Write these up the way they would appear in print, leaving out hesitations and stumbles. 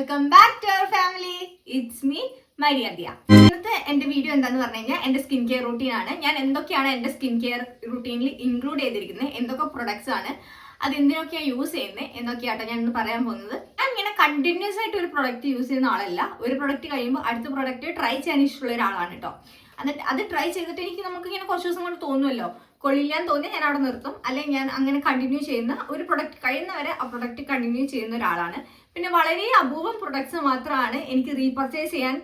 Welcome back to our family. It's me Maria Diya. ഇന്നത്തെ എന്റെ video എന്താന്ന് പറഞ്ഞു കഴിഞ്ഞാൽ എന്റെ സ്കിൻ കെയർ റൂട്ടീൻ ആണ്. ഞാൻ എന്തൊക്കെയാണ് എന്റെ സ്കിൻ കെയർ റൂട്ടീനിൽ ഇൻക്ലൂഡ് ചെയ്തിരിക്കുന്നത്, എന്തൊക്കെ പ്രൊഡക്ട്സ് ആണ്, അത് എന്തിനൊക്കെയാണ് യൂസ് ചെയ്യുന്നത് എന്നൊക്കെയാട്ടോ ഞാൻ ഇന്ന് പറയാൻ പോകുന്നത്. ഞാൻ ഇങ്ങനെ കണ്ടിന്യൂസ് ആയിട്ട് ഒരു പ്രൊഡക്റ്റ് യൂസ് ചെയ്യുന്ന ആളല്ല. ഒരു പ്രൊഡക്റ്റ് കഴിയുമ്പോൾ അടുത്ത പ്രൊഡക്റ്റ് ട്രൈ ചെയ്യാൻ ഇഷ്ടമുള്ള ഒരാളാണ് കേട്ടോ. എന്നിട്ട് അത് ട്രൈ ചെയ്തിട്ട് നമുക്ക് ഇങ്ങനെ കുറച്ച് ദിവസം കൊണ്ട് തോന്നുമല്ലോ, കൊള്ളില്ലാന്ന് തോന്നിയാൽ ഞാൻ അവിടെ നിർത്തും. അല്ലെങ്കിൽ ഞാൻ അങ്ങനെ കണ്ടിന്യൂ ചെയ്യുന്ന ഒരു പ്രൊഡക്റ്റ് കഴിയുന്നവരെ ആ പ്രൊഡക്റ്റ് കണ്ടിന്യൂ ചെയ്യുന്ന ഒരാളാണ്. പിന്നെ വളരെ അപൂർവം പ്രൊഡക്ട്സ് മാത്രമാണ് എനിക്ക് റീപർച്ചേസ് ചെയ്യാൻ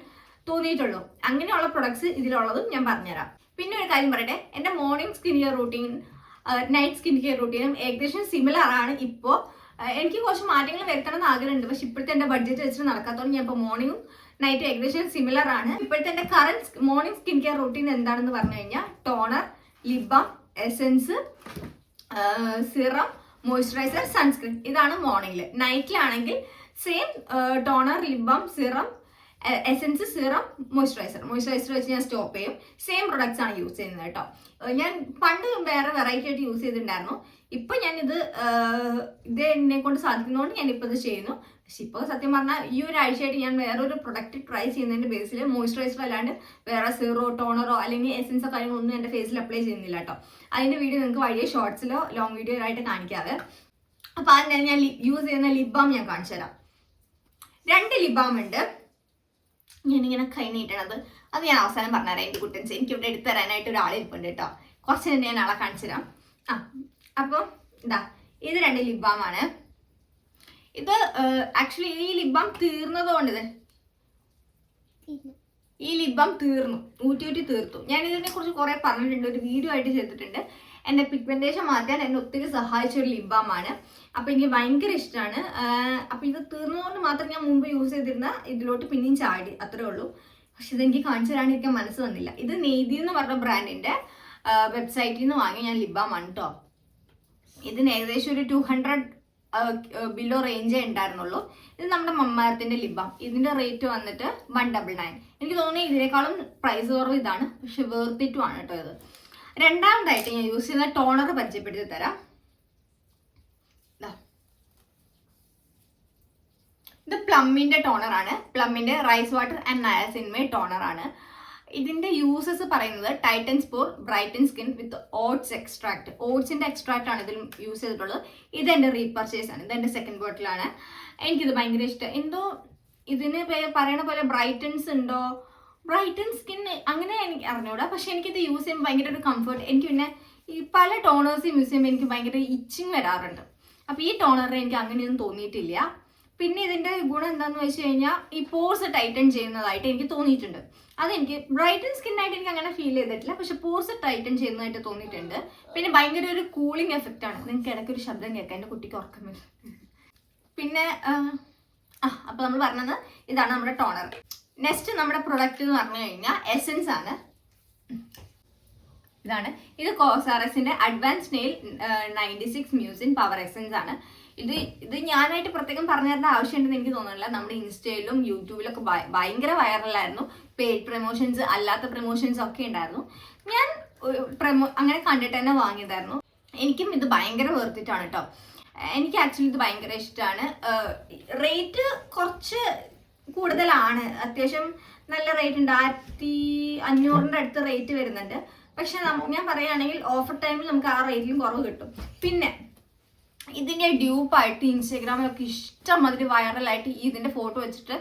തോന്നിയിട്ടുള്ളൂ. അങ്ങനെയുള്ള പ്രൊഡക്ട്സ് ഇതിലുള്ളതും ഞാൻ പറഞ്ഞുതരാം. പിന്നെ ഒരു കാര്യം പറയട്ടെ, എൻ്റെ morning skin care routine night skin care റൂട്ടീനും ഏകദേശം സിമിലർ ആണ്. ഇപ്പോൾ എനിക്ക് കുറച്ച് മാറ്റങ്ങൾ വരുത്തണം എന്ന് ആഗ്രഹമുണ്ട്, പക്ഷെ ഇപ്പോഴത്തെ എൻ്റെ ബഡ്ജറ്റ് വെച്ചിട്ട് നടക്കാത്തതുകൊണ്ട് ഞാൻ ഇപ്പോൾ മോർണിംഗും നൈറ്റും ഏകദേശം സിമിലർ ആണ്. ഇപ്പോഴത്തെ എൻ്റെ current morning skin care routine എന്താണെന്ന് പറഞ്ഞു കഴിഞ്ഞാൽ toner, lip balm, essence, serum, moisturiser, sunscreen. ഇതാണ് മോർണിംഗിൽ. നൈറ്റിലാണെങ്കിൽ same toner, lip balm, serum, essence, serum, moisturiser വെച്ച് ഞാൻ സ്റ്റോപ്പ് ചെയ്യും. സെയിം പ്രൊഡക്ട്സ് ആണ് യൂസ് ചെയ്യുന്നത് കേട്ടോ. ഞാൻ പണ്ട് വേറെ വെറൈറ്റി ആയിട്ട് യൂസ് ചെയ്തിട്ടുണ്ടായിരുന്നു. ഇപ്പൊ ഞാനിത് എന്നെ കൊണ്ട് സാധിക്കുന്നതുകൊണ്ട് ഞാൻ ഇപ്പൊ ഇത് ചെയ്യുന്നു. പക്ഷെ ഇപ്പോൾ സത്യം പറഞ്ഞാൽ ഈ ഒരാഴ്ചയായിട്ട് ഞാൻ വേറൊരു പ്രൊഡക്റ്റ് ട്രൈ ചെയ്യുന്നതിന്റെ ബേസിൽ മോയ്സ്ചറൈസർ അല്ലാണ്ട് വേറെ സിറോ, ടോണറോ അല്ലെങ്കിൽ എസെൻസോ കാര്യങ്ങളൊന്നും എൻ്റെ ഫേസിൽ അപ്ലൈ ചെയ്യുന്നില്ല കേട്ടോ. അതിന്റെ വീഡിയോ നിങ്ങൾക്ക് വഴിയെ ഷോർട്സിലോ ലോങ് വീഡിയോ ആയിട്ട് കാണിക്കാതെ. അപ്പൊ അതിന് ഞാൻ യൂസ് ചെയ്യുന്ന ലിപ് ബാം ഞാൻ കാണിച്ചു തരാം. 2 ലിപ് ബാം ഉണ്ട്. ഞാനിങ്ങനെ കൈ നീട്ടണത് അത് ഞാൻ അവസാനം പറഞ്ഞുതരാം. എൻ്റെ കുട്ടൻസ് എനിക്ക് ഇവിടെ എടുത്തു തരാനായിട്ട് ഒരാളിരിപ്പുണ്ട് കേട്ടോ. കുറച്ച് തന്നെ ഞാൻ ആളെ കാണിച്ചു തരാം. അപ്പോൾ ഇതാ, ഇത് 2 ലിപ് ബാം ആണ്. ഇത് ആക്ച്വലി ഈ ലിപ് ബാം തീർന്നതുകൊണ്ട് ഈ ലിപ് ബാം തീർന്നു, ഊറ്റി തീർത്തു. ഞാൻ ഇതിനെ കുറിച്ച് കുറെ പറഞ്ഞിട്ടുണ്ട്, ഒരു വീഡിയോ ആയിട്ട് ചെയ്തിട്ടുണ്ട്. എൻ്റെ പിഗ്മെന്റേഷൻ മാറ്റാൻ എന്നെ ഒത്തിരി സഹായിച്ച ഒരു ലിപ് ബാം ആണ്. അപ്പൊ എനിക്ക് ഭയങ്കര ഇഷ്ടമാണ്. അപ്പൊ ഇത് തീർന്നതുകൊണ്ട് മാത്രം ഞാൻ മുമ്പ് യൂസ് ചെയ്തിരുന്ന ഇതിലോട്ട് പിന്നെയും ചാടി, അത്രേ ഉള്ളൂ. പക്ഷെ ഇതെനിക്ക് കാണിച്ചു തരാണ്ടിരിക്കാൻ മനസ്സ് വന്നില്ല. ഇത് നെയ്തി എന്ന് പറഞ്ഞ ബ്രാൻഡിന്റെ വെബ്സൈറ്റിൽ നിന്ന് വാങ്ങി ഞാൻ ലിപ് ബാം ആണ് കേട്ടോ. ഇതിന് ഏകദേശം ഒരു 200 ബിലോ റേഞ്ചേ ഉണ്ടായിരുന്നുള്ളൂ. ഇത് നമ്മുടെ മമ്മാരത്തിന്റെ ലിപ് ബാം. ഇതിന്റെ റേറ്റ് വന്നിട്ട് 199. എനിക്ക് തോന്നുന്നു ഇതിനേക്കാളും പ്രൈസ് കുറവ് ഇതാണ്, പക്ഷെ വേർത്ത് ഇറ്റും ആണ് കേട്ടോ ഇത്. രണ്ടാമതായിട്ട് ഞാൻ യൂസ് ചെയ്യുന്ന ടോണർ പരിചയപ്പെടുത്തി തരാം. ഇത് പ്ലമ്മിന്റെ ടോണർ ആണ്. പ്ലമ്മിന്റെ rice water and niacinamide toner ആണ്. ഇതിന്റെ യൂസസ് പറയുന്നത് tightens pore, brighten skin with oats extract. ഓട്സിന്റെ എക്സ്ട്രാക്ട് ആണ് ഇതിൽ യൂസ് ചെയ്തിട്ടുള്ളത്. ഇത് എന്റെ റീപർച്ചേസ് ആണ്. ഇത് എന്റെ സെക്കൻഡ് ബോട്ടിലാണ്. എനിക്കിത് ഭയങ്കര ഇഷ്ടം. എന്തോ ഇതിന് പറയണ പോലെ ബ്രൈറ്റൻസ് ഉണ്ടോ, ബ്രൈറ്റൻ സ്കിൻ അങ്ങനെ എനിക്ക് അറിഞ്ഞൂടാ. പക്ഷെ എനിക്കിത് യൂസ് ചെയ്യുമ്പോൾ ഭയങ്കര ഒരു കംഫർട്ട്. എനിക്ക് പിന്നെ ഈ പല ടോണേഴ്സും യൂസ് ചെയ്യുമ്പോൾ എനിക്ക് ഭയങ്കര ഇച്ചിങ് വരാറുണ്ട്. അപ്പൊ ഈ ടോണറിന് എനിക്ക് അങ്ങനെയൊന്നും തോന്നിയിട്ടില്ല. പിന്നെ ഇതിന്റെ ഗുണം എന്താണെന്ന് വെച്ച് കഴിഞ്ഞാൽ ഈ പോർസ് ടൈറ്റൻ ചെയ്യുന്നതായിട്ട് എനിക്ക് തോന്നിയിട്ടുണ്ട്. അതെനിക്ക് ബ്രൈറ്റൻ സ്കിന്നായിട്ട് എനിക്ക് അങ്ങനെ ഫീൽ ചെയ്തിട്ടില്ല, പക്ഷെ പോർസ് ടൈറ്റൻ ചെയ്യുന്നതായിട്ട് തോന്നിയിട്ടുണ്ട്. പിന്നെ ഭയങ്കര ഒരു കൂളിംഗ് എഫക്റ്റ് ആണ്. നിങ്ങൾക്ക് ഇടയ്ക്കൊരു ശബ്ദം കേൾക്കാം, എൻ്റെ കുട്ടിക്ക് ഉറക്കം വരും. പിന്നെ അപ്പൊ നമ്മൾ പറഞ്ഞത് ഇതാണ് നമ്മുടെ ടോണർ. നെക്സ്റ്റ് നമ്മുടെ പ്രൊഡക്റ്റ് എന്ന് പറഞ്ഞു കഴിഞ്ഞാൽ എസെൻസ് ആണ്. ഇതാണ്. ഇത് കോസാറസിന്റെ advance snail 96 mucin power essence ആണ്. ഇത് ഞാനായിട്ട് പ്രത്യേകം പറഞ്ഞു തരേണ്ട ആവശ്യമുണ്ടെന്ന് എനിക്ക് തോന്നുന്നില്ല. നമ്മുടെ ഇൻസ്റ്റയിലും യൂട്യൂബിലൊക്കെ ഭയങ്കര വൈറലായിരുന്നു. പെയ്ഡ് പ്രൊമോഷൻസ്, അല്ലാത്ത പ്രൊമോഷൻസ് ഒക്കെ ഉണ്ടായിരുന്നു. ഞാൻ അങ്ങനെ കണ്ടിട്ട് തന്നെ വാങ്ങിയതായിരുന്നു. എനിക്കും ഇത് ഭയങ്കര വേർത്തിട്ടാണ് കേട്ടോ. എനിക്ക് ആക്ച്വലി ഇത് ഭയങ്കര ഇഷ്ടമാണ്. റേറ്റ് കുറച്ച് കൂടുതലാണ്, അത്യാവശ്യം നല്ല റേറ്റ് ഉണ്ട്. 1500 അടുത്ത് റേറ്റ് വരുന്നുണ്ട്. പക്ഷെ ഞാൻ പറയുകയാണെങ്കിൽ ഓഫർ ടൈമിൽ നമുക്ക് ആ റേറ്റിലും കുറവ് കിട്ടും. പിന്നെ ഇതിന്റെ ഡ്യൂപ്പായിട്ട് ഇൻസ്റ്റാഗ്രാമിലൊക്കെ ഇഷ്ടംമാതിരി വൈറലായിട്ട് ഇതിന്റെ ഫോട്ടോ വെച്ചിട്ട്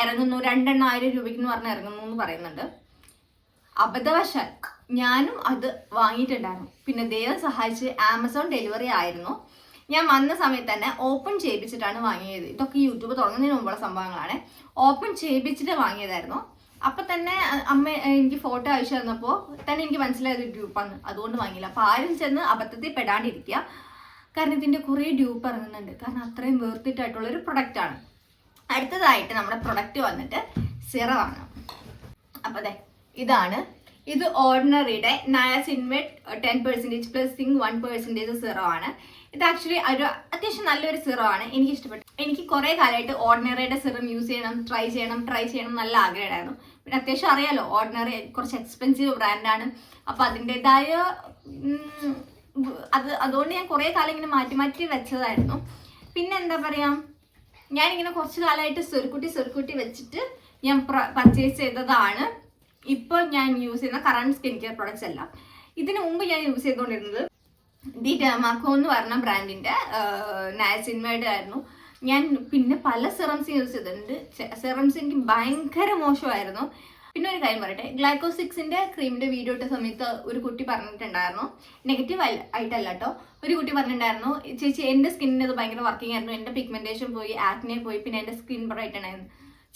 ഇറങ്ങുന്നു. 2,000 രൂപയ്ക്ക് എന്ന് പറഞ്ഞ് ഇറങ്ങുന്നു എന്ന് പറയുന്നുണ്ട്. അബദ്ധവശാൽ ഞാനും അത് വാങ്ങിയിട്ടുണ്ടായിരുന്നു. പിന്നെ ദൈവം സഹായിച്ച് ആമസോൺ ഡെലിവറി ആയിരുന്നു. ഞാൻ വന്ന സമയത്ത് തന്നെ ഓപ്പൺ ചെയ്യിപ്പിച്ചിട്ടാണ് വാങ്ങിയത്. ഇതൊക്കെ യൂട്യൂബ് തുടങ്ങുന്നതിന് മുമ്പുള്ള സംഭവങ്ങളാണ്. ഓപ്പൺ ചെയ്യിപ്പിച്ചിട്ട് വാങ്ങിയതായിരുന്നു. അപ്പൊ തന്നെ അമ്മ എനിക്ക് ഫോട്ടോ അയച്ചു തന്നപ്പോൾ തന്നെ എനിക്ക് മനസ്സിലായത് ഡ്യൂപ്പാണ്, അതുകൊണ്ട് വാങ്ങിയില്ല. അപ്പൊ ആരും ചെന്ന് അബദ്ധത്തിൽ പെടാണ്ടിരിക്കുക. കാരണം ഇതിന്റെ കുറേ ഡ്യൂപ്പ് ഇറങ്ങുന്നുണ്ട്. കാരണം അത്രയും വേർത്തിട്ടായിട്ടുള്ള ഒരു പ്രൊഡക്റ്റ് ആണ്. അടുത്തതായിട്ട് നമ്മുടെ പ്രൊഡക്റ്റ് വന്നിട്ട് സിറമാണ്. അപ്പൊ അതെ, ഇതാണ്. ഇത് ഓർഡിനറിയുടെ നയാസിൻമേഡ് 10% പ്ലസ് സിങ്ക് 1% സിറം ആണ്. ഇത് ആക്ച്വലി ഒരു അത്യാവശ്യം നല്ലൊരു സിറം ആണ്. എനിക്ക് ഇഷ്ടപ്പെട്ടു. എനിക്ക് കുറെ കാലമായിട്ട് ഓർഡിനറിയുടെ സിറം യൂസ് ചെയ്യണം, ട്രൈ ചെയ്യണം നല്ല ആഗ്രഹമായിരുന്നു. പിന്നെ അത്യാവശ്യം അറിയാലോ, ഓർഡിനറി കുറച്ച് എക്സ്പെൻസീവ് ബ്രാൻഡാണ്. അപ്പൊ അതിൻ്റെതായ അതുകൊണ്ട് ഞാൻ കുറെ കാലം ഇങ്ങനെ മാറ്റി വെച്ചതായിരുന്നു. പിന്നെ എന്താ പറയാ, ഞാനിങ്ങനെ കുറച്ച് കാലമായിട്ട് സ്വരുക്കുട്ടി വെച്ചിട്ട് ഞാൻ പർച്ചേസ് ചെയ്തതാണ് ഇപ്പോൾ ഞാൻ യൂസ് ചെയ്യുന്ന കറണ്ട് സ്കിൻ കെയർ പ്രൊഡക്ട്സ് എല്ലാം. ഇതിനു മുമ്പ് ഞാൻ യൂസ് ചെയ്തുകൊണ്ടിരുന്നത് ദി ഡെർമാക്കോ എന്ന് പറഞ്ഞ ബ്രാൻഡിൻ്റെ നയസിൻമൈഡ് ആയിരുന്നു. ഞാൻ പിന്നെ പല സിറംസ് യൂസ് ചെയ്തിട്ടുണ്ട്. സിറംസ് എനിക്ക് ഭയങ്കര മോശമായിരുന്നു. പിന്നെ ഒരു കാര്യം പറയട്ടെ, ഗ്ലൈക്കോസിക്സിന്റെ ക്രീമിന്റെ വീഡിയോ ഇട്ട സമയത്ത് ഒരു കുട്ടി പറഞ്ഞിട്ടുണ്ടായിരുന്നു, നെഗറ്റീവ് ആയിട്ടല്ല കേട്ടോ, ഒരു കുട്ടി പറഞ്ഞിട്ടുണ്ടായിരുന്നു, ചേച്ചി എൻ്റെ സ്കിന്നിന് അത് ഭയങ്കര വർക്കിംഗ് ആയിരുന്നു, എൻ്റെ പിഗ്മെന്റേഷൻ പോയി, ആക്നെ പോയി, പിന്നെ എൻ്റെ സ്കിൻ ബ്രൈറ്റ് ആയിരുന്നു.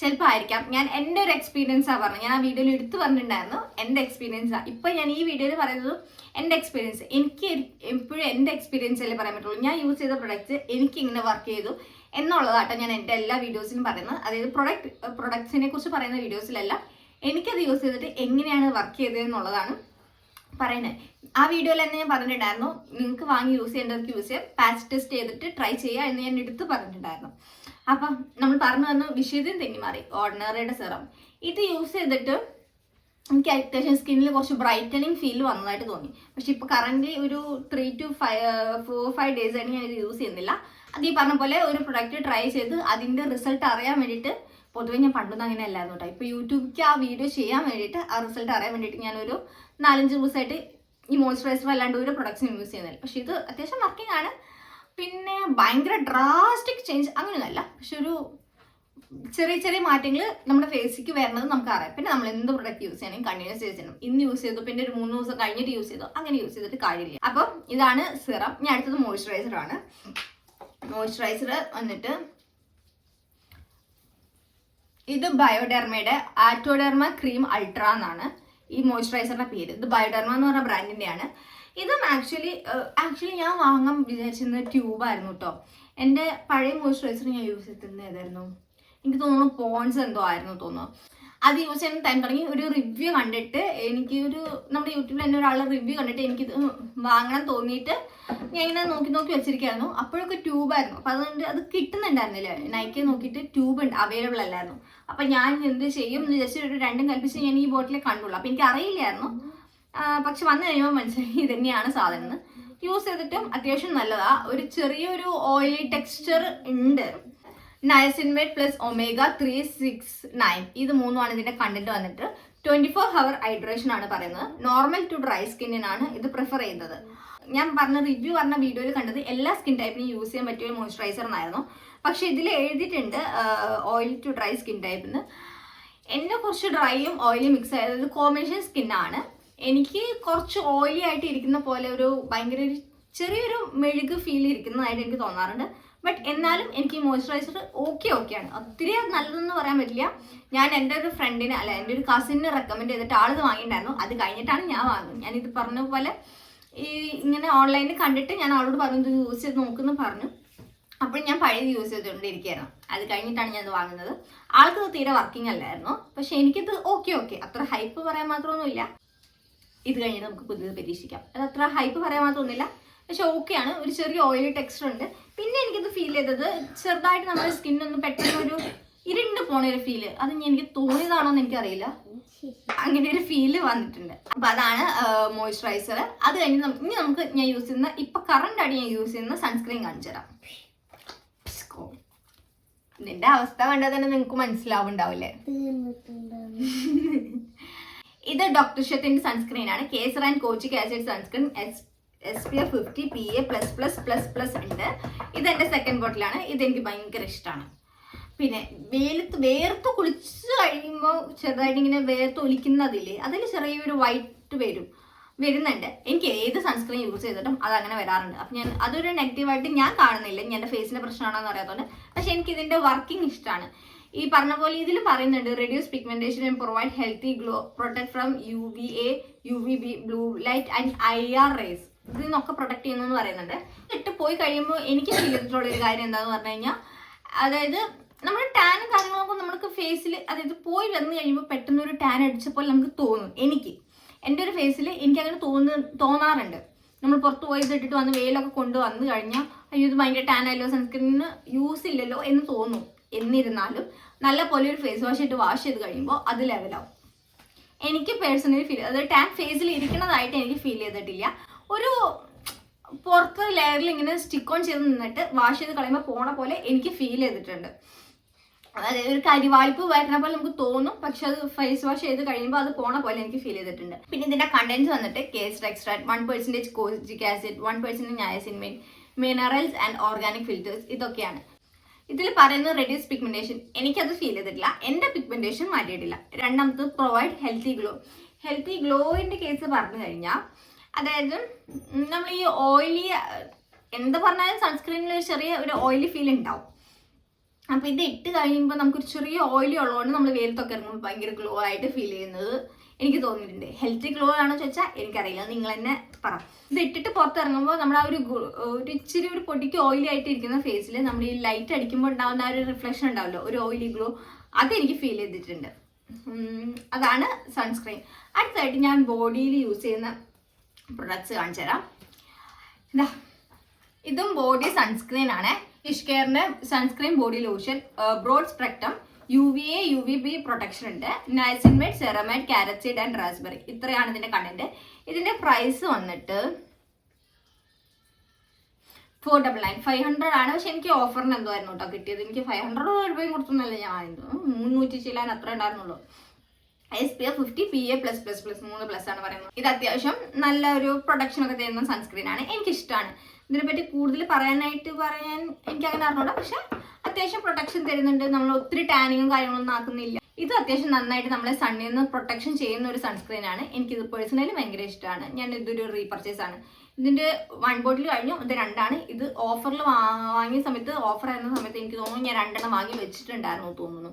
ചിലപ്പോൾ ആയിരിക്കാം. ഞാൻ എൻ്റെ ഒരു എക്സ്പീരിയൻസാണ് പറഞ്ഞത്. ഞാൻ ആ വീഡിയോയിൽ എടുത്ത് പറഞ്ഞിട്ടുണ്ടായിരുന്നു എൻ്റെ എക്സ്പീരിയൻസാണ്. ഇപ്പം ഞാൻ ഈ വീഡിയോയിൽ പറയുന്നത് എൻ്റെ എക്സ്പീരിയൻസ്. എനിക്ക് എപ്പോഴും എൻ്റെ എക്സ്പീരിയൻസ് അല്ലേ പറയാൻ പറ്റുള്ളൂ. ഞാൻ യൂസ് ചെയ്ത പ്രൊഡക്ട്സ് എനിക്ക് ഇങ്ങനെ വർക്ക് ചെയ്തു എന്നുള്ളതാട്ടോ ഞാൻ എൻ്റെ എല്ലാ വീഡിയോസിലും പറയുന്നത്. അതായത് പ്രൊഡക്ട്സിനെ കുറിച്ച് പറയുന്ന വീഡിയോസിലല്ല, എനിക്കത് യൂസ് ചെയ്തിട്ട് എങ്ങനെയാണ് വർക്ക് ചെയ്തത് എന്നുള്ളതാണ് പറയുന്നത്. ആ വീഡിയോയിൽ തന്നെ ഞാൻ പറഞ്ഞിട്ടുണ്ടായിരുന്നു, നിങ്ങൾക്ക് വാങ്ങി യൂസ് ചെയ്യേണ്ടവർക്ക് യൂസ് ചെയ്യാം, പാച്ച് ടെസ്റ്റ് ചെയ്തിട്ട് ട്രൈ ചെയ്യുക എന്ന് ഞാൻ എടുത്ത് പറഞ്ഞിട്ടുണ്ടായിരുന്നു. അപ്പം നമ്മൾ പറഞ്ഞു തന്നു വിഷയത്തിന് തെന്നി മാറി. ഓർഡിനറിയുടെ സിറം ഇത് യൂസ് ചെയ്തിട്ട് എനിക്ക് അത്യാവശ്യം സ്കിന്നിൽ കുറച്ച് ബ്രൈറ്റനിങ് ഫീൽ വന്നതായിട്ട് തോന്നി. പക്ഷെ ഇപ്പോൾ കറൻ്റ് ഒരു 3 to 4-5 days ആയിട്ട് ഞാൻ ഇത് യൂസ് ചെയ്യുന്നില്ല. അത് ഈ പറഞ്ഞ പോലെ ഒരു പ്രൊഡക്റ്റ് ട്രൈ ചെയ്ത് അതിൻ്റെ റിസൾട്ട് അറിയാൻ വേണ്ടിയിട്ട്, പൊതുവെ ഞാൻ പണ്ടൊന്നും അങ്ങനെ അല്ലായിരുന്നു കേട്ടോ, ഇപ്പോൾ യൂട്യൂബിലേക്ക് ആ വീഡിയോ ചെയ്യാൻ വേണ്ടിയിട്ട്, ആ റിസൾട്ട് അറിയാൻ വേണ്ടിയിട്ട് ഞാനൊരു 4-5 ദിവസമായിട്ട് ഈ മോയ്സ്ചറൈസർ അല്ലാണ്ട് ഒരു പ്രൊഡക്ട്സിനും യൂസ് ചെയ്യുന്നില്ല. പക്ഷെ ഇത് അത്യാവശ്യം വർക്കിംഗ് ആണ്. പിന്നെ ഭയങ്കര ഡ്രാസ്റ്റിക് ചേഞ്ച് അങ്ങനെയൊന്നുമല്ല, പക്ഷെ ഒരു ചെറിയ മാറ്റങ്ങൾ നമ്മുടെ ഫേസിക്ക് വരുന്നത് നമുക്ക് അറിയാം. പിന്നെ നമ്മൾ എന്ത് പ്രൊഡക്റ്റ് യൂസ് ചെയ്യണമെങ്കിൽ കണ്ടിന്യൂസ് യൂസ് ചെയ്യണം. ഇന്ന് യൂസ് ചെയ്തു പിന്നെ ഒരു 3 ദിവസം കഴിഞ്ഞിട്ട് യൂസ് ചെയ്തു, അങ്ങനെ യൂസ് ചെയ്തിട്ട് കാര്യമില്ല. അപ്പം ഇതാണ് സിറം. ഞാൻ അടുത്തത് മോയ്സ്ചറൈസർ ആണ്. മോയ്സ്ചറൈസർ വന്നിട്ട് ഇത് ബയോഡെർമയുടെ ആറ്റോഡെർമ ക്രീം അൾട്ര എന്നാണ് ഈ മോയ്സ്ചറൈസറിന്റെ പേര്. ഇത് ബയോഡെർമ എന്ന് പറഞ്ഞ ബ്രാൻഡിന്റെയാണ്. ഇതും ആക്ച്വലി ഞാൻ വാങ്ങാൻ വിചാരിച്ചിരുന്നത് ട്യൂബായിരുന്നു കേട്ടോ. എൻ്റെ പഴയ മോയ്സ്ചറൈസർ ഞാൻ യൂസ് ചെയ്തിരുന്നത് ഏതായിരുന്നു, എനിക്ക് തോന്നുന്നു പോൺസ് എന്തോ ആയിരുന്നു തോന്നുന്നു. അത് യൂസ് ചെയ്യുന്ന ടൈം തുടങ്ങി ഒരു റിവ്യൂ കണ്ടിട്ട്, എനിക്ക് നമ്മുടെ യൂട്യൂബിൽ തന്നെ ഒരാളുടെ റിവ്യൂ കണ്ടിട്ട് എനിക്കിത് വാങ്ങണം തോന്നിയിട്ട് ഞാൻ ഇങ്ങനെ നോക്കി വെച്ചിരിക്കുകയായിരുന്നു. അപ്പോഴൊക്കെ ട്യൂബായിരുന്നു. അപ്പം അതുകൊണ്ട് അത് കിട്ടുന്നുണ്ടായിരുന്നില്ല. നൈക്കി നോക്കിയിട്ട് ട്യൂബ് അവൈലബിൾ അല്ലായിരുന്നു. അപ്പം ഞാൻ എന്ത് ചെയ്യും എന്ന് ജസ്റ്റ് ഒരു രണ്ടും കൽപ്പിച്ച് ഞാൻ ഈ ബോട്ടിലെ കണ്ടുള്ളൂ. അപ്പം എനിക്ക് അറിയില്ലായിരുന്നു. പക്ഷെ വന്നു കഴിയുമ്പോൾ മനസ്സിലായി ഇത് തന്നെയാണ് സാധനം. യൂസ് ചെയ്തിട്ടും അത്യാവശ്യം നല്ലതാ. ഒരു ചെറിയൊരു ഓയിലി ടെക്സ്ചർ ഉണ്ട്. നയസിൻമേഡ് പ്ലസ് ഒമേഗ 369 ഇത് മൂന്നുമാണ് ഇതിന്റെ കണ്ടന്റ് വന്നിട്ട്. 24 hour ഹൈഡ്രേഷൻ ആണ് പറയുന്നത്. നോർമൽ ടു ഡ്രൈ സ്കിന്നിനാണ് ഇത് പ്രിഫർ ചെയ്യുന്നത്. ഞാൻ റിവ്യൂ പറഞ്ഞ വീഡിയോയിൽ കണ്ടത് എല്ലാ സ്കിൻ ടൈപ്പിനും യൂസ് ചെയ്യാൻ പറ്റിയ മോയ്സ്ചറൈസർ എന്നായിരുന്നു. പക്ഷെ ഇതിൽ എഴുതിയിട്ടുണ്ട് ഓയിൽ ടു ഡ്രൈ സ്കിൻ ടൈപ്പിന്. എന്നെ കുറച്ച് ഡ്രൈയും ഓയിലും മിക്സ് ആയത് കോമ്പിനേഷൻ സ്കിന്നാണ്. എനിക്ക് കുറച്ച് ഓയിലി ആയിട്ട് ഇരിക്കുന്ന പോലെ ഒരു ഭയങ്കര ഒരു ചെറിയൊരു മെഴുക് ഫീൽ ഇരിക്കുന്നതായിട്ട് എനിക്ക് തോന്നാറുണ്ട്. ബട്ട് എന്നാലും എനിക്ക് ഈ മോയ്സ്ചറൈസർ ഓക്കെയാണ്. ഒത്തിരി നല്ലതെന്ന് പറയാൻ പറ്റില്ല. ഞാൻ എൻ്റെ ഒരു ഫ്രണ്ടിന് എൻ്റെ ഒരു കസിന് റെക്കമെൻഡ് ചെയ്തിട്ട് ആളിത് വാങ്ങിയിട്ടുണ്ടായിരുന്നു. അത് കഴിഞ്ഞിട്ടാണ് ഞാൻ വാങ്ങുന്നത്. ഞാനിത് പറഞ്ഞ പോലെ ഇങ്ങനെ ഓൺലൈനിൽ കണ്ടിട്ട് ഞാൻ ആളോട് പറഞ്ഞു ഇത് യൂസ് ചെയ്ത് നോക്കുന്നു പറഞ്ഞു. അപ്പോൾ ഞാൻ പഴയത് യൂസ് ചെയ്തുകൊണ്ടിരിക്കുകയായിരുന്നു. അത് കഴിഞ്ഞിട്ടാണ് ഞാൻ ഇത് വാങ്ങുന്നത്. ആൾക്കത് തീരെ വർക്കിംഗ് അല്ലായിരുന്നു. പക്ഷെ എനിക്കിത് ഓക്കെ അത്ര ഹൈപ്പ് പറയാൻ മാത്രമൊന്നുമില്ല. ഇത് കഴിഞ്ഞിട്ട് നമുക്ക് പുതിയത് പരീക്ഷിക്കാം. അത് അത്ര ഹൈപ്പ് പറയാൻ മാത്രമൊന്നുമില്ല, പക്ഷെ ഓക്കെയാണ്. ഒരു ചെറിയ ഓയിലി ടെക്സ്ചർ ഉണ്ട്. പിന്നെ എനിക്കിത് ഫീൽ ചെയ്തത് ചെറുതായിട്ട് നമ്മുടെ സ്കിന്നൊന്ന് പെട്ടെന്ന് ഒരു ഇരുണ്ട് പോണ ഒരു ഫീല്. അത് എനിക്ക് തോന്നിയതാണോ എന്ന് എനിക്കറിയില്ല, അങ്ങനെ ഒരു ഫീല് വന്നിട്ടുണ്ട്. അപ്പൊ അതാണ് മോയ്സ്ചറൈസർ. അത് കഴിഞ്ഞ് ഇനി നമുക്ക് ഞാൻ യൂസ് ചെയ്യുന്ന ഇപ്പൊ കറണ്ട് ആയിട്ട് ഞാൻ യൂസ് ചെയ്യുന്ന സൺസ്ക്രീൻ കാണിച്ചു തരാം. ഇതിന്റെ അവസ്ഥ കണ്ടാൽ തന്നെ നിങ്ങൾക്ക് മനസ്സിലാവുണ്ടാവില്ലേ. ഇത് ഡോക്ടർ ഷെത്തിന്റെ സൺസ്ക്രീൻ ആണ്. Kesar and kojic acid sunscreen SPF 50 PA++++ ഉണ്ട്. ഇതെന്റെ സെക്കൻഡ് ബോട്ടിലാണ്. ഇതെനിക്ക് ഭയങ്കര ഇഷ്ടമാണ്. പിന്നെ വേർത്ത് കുളിച്ച് കഴിയുമ്പോൾ ചെറുതായിട്ട് ഇങ്ങനെ വേർത്ത് ഒലിക്കുന്നതില്ലേ, അതിൽ ചെറിയൊരു വൈറ്റ് വരുന്നുണ്ട്. എനിക്ക് ഏത് സൺസ്ക്രീൻ യൂസ് ചെയ്തിട്ടും അതങ്ങനെ വരാറുണ്ട്. അപ്പം ഞാൻ അതൊരു നെഗറ്റീവായിട്ട് ഞാൻ കാണുന്നില്ല. ഇനി എൻ്റെ ഫേസിൻ്റെ പ്രശ്നമാണോ എന്ന് അറിയാത്തതുകൊണ്ട്. പക്ഷെ എനിക്ക് ഇതിൻ്റെ വർക്കിംഗ് ഇഷ്ടമാണ്. ഈ പറഞ്ഞ പോലെ ഇതിൽ പറയുന്നുണ്ട് reduce pigmentation and provide healthy glow, protect from UVA, UVB, blue light and IR rays. ഇതിൽ നിന്നൊക്കെ പ്രൊട്ടക്ട് ചെയ്യുന്നു പറയുന്നുണ്ട്. ഇട്ട് പോയി കഴിയുമ്പോൾ എനിക്ക് ഫീൽ ചെയ്തിട്ടുള്ള ഒരു കാര്യം എന്താണെന്ന് പറഞ്ഞു കഴിഞ്ഞാൽ, അതായത് നമ്മുടെ ടാനും കാര്യങ്ങളൊക്കെ നമുക്ക് ഫേസിൽ, അതായത് പോയി വന്നു കഴിയുമ്പോൾ പെട്ടെന്ന് ഒരു ടാൻ അടിച്ചപ്പോൾ നമുക്ക് തോന്നും. എൻ്റെ ഒരു ഫേസിൽ എനിക്ക് അങ്ങനെ തോന്നാറുണ്ട്. നമ്മൾ പുറത്ത് പോയി ഇതിട്ടിട്ട് വന്ന് വെയിലൊക്കെ കൊണ്ടുവന്നു കഴിഞ്ഞാൽ അയ്യോ ഇത് ഭയങ്കര ടാൻ ആയല്ലോ, സൺസ്ക്രീനിന് യൂസ് ഇല്ലല്ലോ എന്ന് തോന്നും. എന്നിരുന്നാലും നല്ല പോലെ ഒരു ഫേസ് വാഷ് ഇട്ട് വാഷ് ചെയ്ത് കഴിയുമ്പോൾ അത് ലെവലാവും. എനിക്ക് പേഴ്സണലി ഫീൽ, അതായത് ടാൻ ഫേസിൽ ഇരിക്കുന്നതായിട്ട് എനിക്ക് ഫീൽ ചെയ്തിട്ടില്ല. ഒരു പുറത്ത് ലെയറിൽ ഇങ്ങനെ സ്റ്റിക്ക് ഓൺ ചെയ്ത് നിന്നിട്ട് വാഷ് ചെയ്ത് കളയുമ്പോൾ പോണ പോലെ എനിക്ക് ഫീൽ ചെയ്തിട്ടുണ്ട്. അതായത് ഒരു കരിവാളിപ്പ് വരുന്ന പോലെ നമുക്ക് തോന്നും, പക്ഷെ അത് ഫേസ് വാഷ് ചെയ്ത് കഴിയുമ്പോൾ അത് പോണ പോലെ എനിക്ക് ഫീൽ ചെയ്തിട്ടുണ്ട്. പിന്നെ ഇതിന്റെ കണ്ടന്റ്സ് വന്നിട്ട് kesar extract, 1% kojic acid, 1% niacinamide, minerals and organic filters, ഇതൊക്കെയാണ്. ഇതിൽ പറയുന്നത് റെഡ്യൂസ് പിഗ്മെന്റേഷൻ, എനിക്കത് ഫീൽ ചെയ്തിട്ടില്ല, എന്റെ പിഗ്മെന്റേഷൻ മാറ്റിയിട്ടില്ല. രണ്ടാമത് പ്രൊവൈഡ് ഹെൽത്തി ഗ്ലോ. ഹെൽത്തി ഗ്ലോയിന്റെ കേസ് പറഞ്ഞു കഴിഞ്ഞാൽ, അതായത് നമ്മൾ ഈ ഓയിലി എന്ത് പറഞ്ഞാലും സൺസ്ക്രീനിൽ ചെറിയ ഒരു ഓയിലി ഫീൽ ഉണ്ടാവും. അപ്പൊ ഇത് ഇട്ട് കഴിയുമ്പോൾ നമുക്കൊരു ചെറിയ ഓയിലി ഉള്ളതുകൊണ്ട് നമ്മൾ വെയിലത്തൊക്കെ ഇറങ്ങുമ്പോൾ ഭയങ്കര ഗ്ലോ ആയിട്ട് ഫീൽ ചെയ്യുന്നത് എനിക്ക് തോന്നിയിട്ടുണ്ട്. ഹെൽത്തി ഗ്ലോ ആണോ ചോദിച്ചാൽ എനിക്കറിയില്ല, നിങ്ങൾ തന്നെ പറ. ഇത് ഇട്ടിട്ട് പുറത്തിറങ്ങുമ്പോൾ നമ്മൾ ആ ഒരു ഇച്ചിരി ഒരു പൊടിക്ക് ഓയിലി ആയിട്ട് ഇരിക്കുന്ന ഫേസിൽ നമ്മൾ ഈ ലൈറ്റ് അടിക്കുമ്പോൾ ഉണ്ടാകുന്ന ആ ഒരു റിഫ്ലക്ഷൻ ഉണ്ടാവല്ലോ, ഒരു ഓയിലി ഗ്ലോ, അതെനിക്ക് ഫീൽ ചെയ്തിട്ടുണ്ട്. അതാണ് സൺസ്ക്രീൻ. അടുത്തായിട്ട് ഞാൻ ബോഡിയിൽ യൂസ് ചെയ്യുന്ന പ്രൊഡക്ട്സ് കാണിച്ചു തരാം. ഇതാ, ഇതും ബോഡി സൺസ്ക്രീൻ ആണ്. ഫിഷ് കെയറിന്റെ sunscreen body lotion, broad spectrum, UVA UVB protection ഉണ്ട്, niacinamide, ceramide, carrot seed and raspberry. ഇത്രയാണ് ഇതിന്റെ കണ്ടന്റ്. ഇതിന്റെ പ്രൈസ് വന്നിട്ട് 499, 500 ആണ്. പക്ഷെ എനിക്ക് ഓഫറിന് എന്തോ ആയിരുന്നു കേട്ടോ കിട്ടിയത്. എനിക്ക് 500 രൂപയും കൊടുത്തൊന്നല്ല ഞാൻ വാങ്ങിയത്, 300 ചില്ലാൻ അത്ര ഉണ്ടായിരുന്നുള്ളൂ. SPF 50 PA+++, 3+ ആണ് പറയുന്നത്. ഇത് അത്യാവശ്യം നല്ല ഒരു പ്രൊഡക്ഷൻ ഒക്കെ തരുന്ന സൺസ്ക്രീൻ ആണ്, എനിക്കിഷ്ടമാണ്. ഇതിനെപ്പറ്റി കൂടുതൽ പറയാൻ എനിക്ക് അങ്ങനെ അറിഞ്ഞൂടാ, പക്ഷെ അത്യാവശ്യം പ്രൊട്ടക്ഷൻ തരുന്നുണ്ട്. നമ്മൾ ഒത്തിരി ടാനിങ്ങും കാര്യങ്ങളൊന്നും ആക്കുന്നില്ല. ഇത് അത്യാവശ്യം നന്നായിട്ട് നമ്മളെ സണ്ണിൽ നിന്ന് പ്രൊട്ടക്ഷൻ ചെയ്യുന്ന ഒരു സൺസ്ക്രീൻ ആണ്. എനിക്കിത് പേഴ്സണലി ഭയങ്കര ഇഷ്ടമാണ്. ഞാൻ ഇതൊരു റീപർച്ചേസ് ആണ്. ഇതിന്റെ 1 ബോട്ടിൽ കഴിഞ്ഞു, ഇത് 2 ആണ്. ഇത് ഓഫറിൽ വാങ്ങിയ സമയത്ത്, ഓഫർ ആയിരുന്ന സമയത്ത് എനിക്ക് തോന്നുന്നു ഞാൻ 2 എണ്ണം വാങ്ങി വെച്ചിട്ടുണ്ടായിരുന്നു തോന്നുന്നു.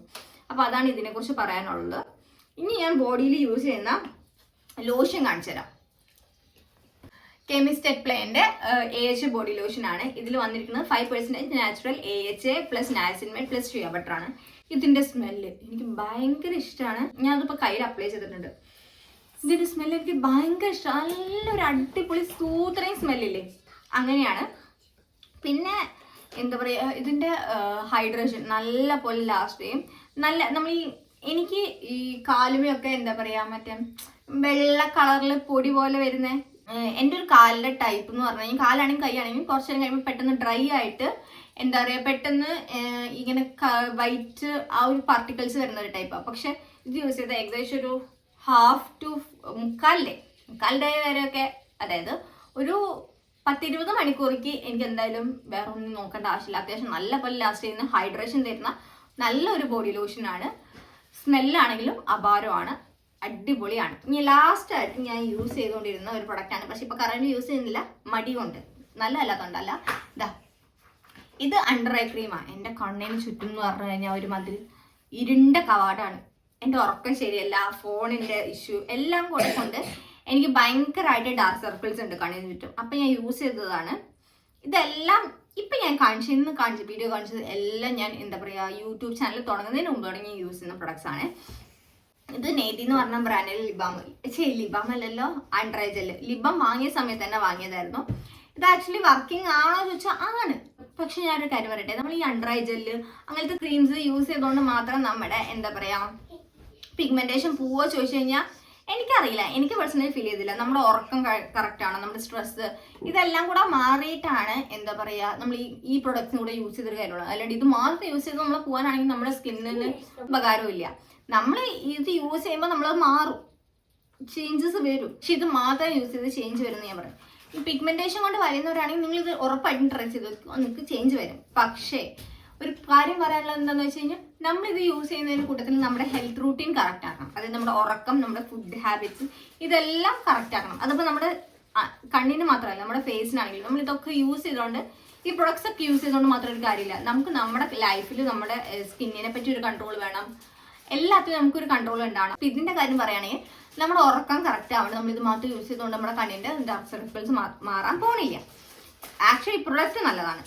അപ്പൊ അതാണ് ഇതിനെക്കുറിച്ച് പറയാനുള്ളത്. ഇനി ഞാൻ ബോഡിയിൽ യൂസ് ചെയ്യുന്ന ലോഷൻ കാണിച്ചു തരാം. കെമിസ്റ്റ് എപ്ലൈന്റെ AHA ബോഡി ലോഷൻ ആണ്. ഇതിൽ വന്നിരിക്കുന്നത് 5% natural AHA plus niacinamide plus shea butter ആണ്. ഇതിന്റെ സ്മെല്ല് എനിക്ക് ഭയങ്കര ഇഷ്ടമാണ്. ഞാനതിപ്പോൾ കയ്യിൽ അപ്ലൈ ചെയ്തിട്ടുണ്ട്. ഇതിന്റെ സ്മെല്ല് എനിക്ക് ഭയങ്കര ഇഷ്ടമാണ്. നല്ലൊരു അടിപൊളി സൂത്രയും സ്മെല്ലില്ലേ, അങ്ങനെയാണ്. പിന്നെ എന്താ പറയുക, ഇതിന്റെ ഹൈഡ്രേഷൻ നല്ല പോലെ ലാസ്റ്റ് ചെയ്യും. നല്ല നമ്മൾ എനിക്ക് ഈ കാലുമയൊക്കെ എന്താ പറയാ, മറ്റേ വെള്ള കളറിൽ പൊടി പോലെ വരുന്ന എൻ്റെ ഒരു കാലിന്റെ ടൈപ്പ് എന്ന് പറഞ്ഞു കഴിഞ്ഞാൽ, കാലാണെങ്കിൽ കൈയാണെങ്കിൽ കുറച്ചു നേരം കഴിയുമ്പോൾ പെട്ടെന്ന് ഡ്രൈ ആയിട്ട് എന്താ പറയുക, പെട്ടെന്ന് ഇങ്ങനെ വൈറ്റ് ആ ഒരു പാർട്ടിക്കിൾസ് വരുന്ന ഒരു ടൈപ്പാണ്. പക്ഷെ ഇത് യൂസ് ചെയ്ത ഏകദേശം ഒരു 1/2 to 3/4 ഡേ വരെയൊക്കെ, അതായത് ഒരു 10-20 മണിക്കൂറേക്ക് എനിക്ക് എന്തായാലും വേറെ ഒന്നും നോക്കേണ്ട ആവശ്യമില്ല. അത്യാവശ്യം നല്ല പോലെ ലാസ്റ്റ് ചെയ്യുന്ന, ഹൈഡ്രേഷൻ തരുന്ന നല്ലൊരു ബോഡി ലോഷനാണ്. സ്മെല്ലാണെങ്കിലും അപാരമാണ്, അടിപൊളിയാണ്. ഇനി ലാസ്റ്റ് ആയിട്ട് ഞാൻ യൂസ് ചെയ്തുകൊണ്ടിരുന്ന ഒരു പ്രൊഡക്റ്റാണ്, പക്ഷെ ഇപ്പൊ കറന്റ് യൂസ് ചെയ്യുന്നില്ല, മടി കൊണ്ട്, നല്ല അല്ലാത്തതുകൊണ്ടല്ല. ഇതാ, ഇത് അണ്ടർ ഐ ക്രീമാണ്. എൻ്റെ കണ്ണിന് ചുറ്റും എന്ന് പറഞ്ഞു കഴിഞ്ഞാൽ ഒരു മതിൽ ഇരുണ്ട കവാടാണ്. എൻ്റെ ഉറക്കം ശരിയല്ല, ഫോണിന്റെ ഇഷ്യൂ എല്ലാം കൂടെ കൊണ്ട് എനിക്ക് ഭയങ്കരമായിട്ട് ഡാർക്ക് സർക്കിൾസ് ഉണ്ട് കണ്ണിന് ചുറ്റും. അപ്പൊ ഞാൻ യൂസ് ചെയ്തതാണ് ഇതെല്ലാം. ഇപ്പൊ ഞാൻ വീഡിയോ കാണിച്ചത് എല്ലാം ഞാൻ എന്താ പറയാ, യൂട്യൂബ് ചാനൽ തുടങ്ങുന്നതിന് മുമ്പ് തുടങ്ങി യൂസ് ചെയ്യുന്ന പ്രൊഡക്ട്സ് ആണ്. ഇത് നേതി എന്ന് പറഞ്ഞ ബ്രാൻഡിൽ ലിബാം അല്ലല്ലോ, ആൻഡ്രൈ ജെല്ല്. ലിബാം വാങ്ങിയ സമയത്ത് തന്നെ വാങ്ങിയതായിരുന്നു. ഇത് ആക്ച്വലി വർക്കിംഗ് ആണോ എന്ന് ചോദിച്ചാൽ ആണ്. പക്ഷെ ഞാനൊരു കാര്യം പറയട്ടെ, നമ്മൾ ഈ ആൻഡ്രൈ ജെല്ല് അങ്ങനത്തെ ക്രീംസ് യൂസ് ചെയ്തുകൊണ്ട് മാത്രം നമ്മുടെ എന്താ പറയാ പിഗ്മെന്റേഷൻ പോവോ ചോദിച്ചു കഴിഞ്ഞാൽ എനിക്കറിയില്ല. എനിക്ക് പേഴ്സണലി ഫീൽ ചെയ്തില്ല. നമ്മുടെ ഉറക്കം കറക്റ്റ് ആണ്, നമ്മുടെ സ്ട്രെസ് ഇതെല്ലാം കൂടെ മാറിയിട്ടാണ് എന്താ പറയാ നമ്മൾ ഈ പ്രൊഡക്ട്സും കൂടെ യൂസ് ചെയ്തൊരു കാര്യമുള്ളൂ. അല്ലാണ്ട് ഇത് മാത്രം യൂസ് ചെയ്ത് നമ്മൾ പോകാനാണെങ്കിൽ നമ്മുടെ സ്കിന്നിന് ഉപകാരമില്ല. നമ്മൾ ഇത് യൂസ് ചെയ്യുമ്പോൾ നമ്മളത് മാറും, ചേഞ്ചസ് വരും. പക്ഷെ ഇത് മാത്രം യൂസ് ചെയ്ത് ചേഞ്ച് വരുമെന്ന് ഞാൻ പറയും. ഈ പിഗ്മെന്റേഷൻ കൊണ്ട് വരുന്നവരാണെങ്കിൽ നിങ്ങൾ ഇത് ഉറപ്പായിട്ടും ട്രൈ ചെയ്ത് നിങ്ങൾക്ക് ചേഞ്ച് വരും. പക്ഷേ ഒരു കാര്യം പറയാനുള്ളത് എന്താണെന്ന് വെച്ച് കഴിഞ്ഞാൽ, നമ്മളിത് യൂസ് ചെയ്യുന്നതിന് കൂട്ടത്തിൽ നമ്മുടെ ഹെൽത്ത് റൂട്ടീൻ കറക്റ്റ് ആക്കണം. അതായത് നമ്മുടെ ഉറക്കം, നമ്മുടെ ഫുഡ് ഹാബിറ്റ്സ് ഇതെല്ലാം കറക്റ്റ് ആക്കണം. അതിപ്പോൾ നമ്മുടെ കണ്ണിന് മാത്രമല്ല, നമ്മുടെ ഫേസിനാണെങ്കിലും നമ്മൾ ഇതൊക്കെ യൂസ് ചെയ്തുകൊണ്ട്, ഈ പ്രൊഡക്ട്സ് ഒക്കെ യൂസ് ചെയ്തുകൊണ്ട് മാത്രം ഒരു കാര്യമില്ല. നമുക്ക് നമ്മുടെ ലൈഫിൽ നമ്മുടെ സ്കിന്നിനെ പറ്റി ഒരു കൺട്രോൾ വേണം, എല്ലാത്തിനും നമുക്കൊരു കൺട്രോൾ ഉണ്ടാവണം. അപ്പം ഇതിന്റെ കാര്യം പറയുകയാണെങ്കിൽ നമ്മുടെ ഉറക്കം കറക്റ്റ് ആവണം. നമ്മൾ ഇത് മാത്രം യൂസ് ചെയ്തുകൊണ്ട് നമ്മുടെ കണ്ണിന്റെ ഡാർക്ക് സർക്കിൾസ് മാറാൻ പോണില്ല. ആക്ച്വലി പ്രൊഡക്റ്റ് നല്ലതാണ്.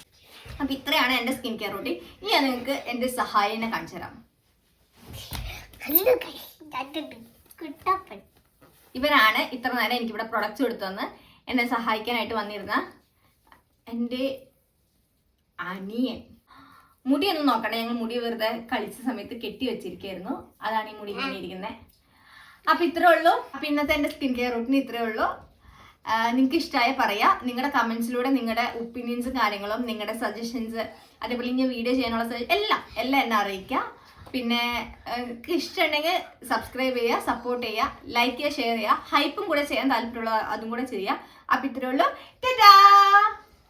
അപ്പൊ ഇത്രയാണ് എന്റെ സ്കിൻ കെയർ റൂട്ടീൻ. ഇനി ഞാൻ നിങ്ങൾക്ക് എന്റെ സഹായിനെ കാണിച്ചു തരാം. ഇവരാണ് ഇത്ര നേരം എനിക്കിവിടെ പ്രൊഡക്ട്സ് കൊടുത്തുവന്ന് എന്നെ സഹായിക്കാനായിട്ട് വന്നിരുന്ന എൻ്റെ അനിയൻ. മുടിയൊന്നും നോക്കണ്ട, ഞങ്ങൾ മുടി വെറുതെ കളിച്ച സമയത്ത് കെട്ടി വെച്ചിരിക്കുകയായിരുന്നു. അതാണ് ഈ മുടി ഇങ്ങനെ ഇരിക്കുന്നത്. അപ്പൊ ഇത്രേ ഉള്ളൂ. അപ്പൊ ഇന്നത്തെ എന്റെ സ്കിൻ കെയർ റൂട്ടീൻ ഇത്രേ ഉള്ളൂ. നിങ്ങൾക്ക് ഇഷ്ടമായ പറയാ. നിങ്ങളുടെ കമന്റ്സിലൂടെ നിങ്ങളുടെ ഒപ്പീനിയൻസും കാര്യങ്ങളും നിങ്ങളുടെ സജഷൻസ് അതേപോലെ ഇനി വീഡിയോ ചെയ്യാനുള്ള എല്ലാം എന്നെ അറിയിക്കുക. പിന്നെ ഇഷ്ടമുണ്ടെങ്കിൽ സബ്സ്ക്രൈബ് ചെയ്യുക, സപ്പോർട്ട് ചെയ്യുക, ലൈക്ക് ചെയ്യുക, ഷെയർ ചെയ്യുക, ഹൈപ്പും കൂടെ ചെയ്യാൻ താല്പര്യമുള്ള അതും കൂടെ ചെയ്യുക. അപ്പം ഇത്രയേ ഉള്ളൂ. ടാറ്റാ.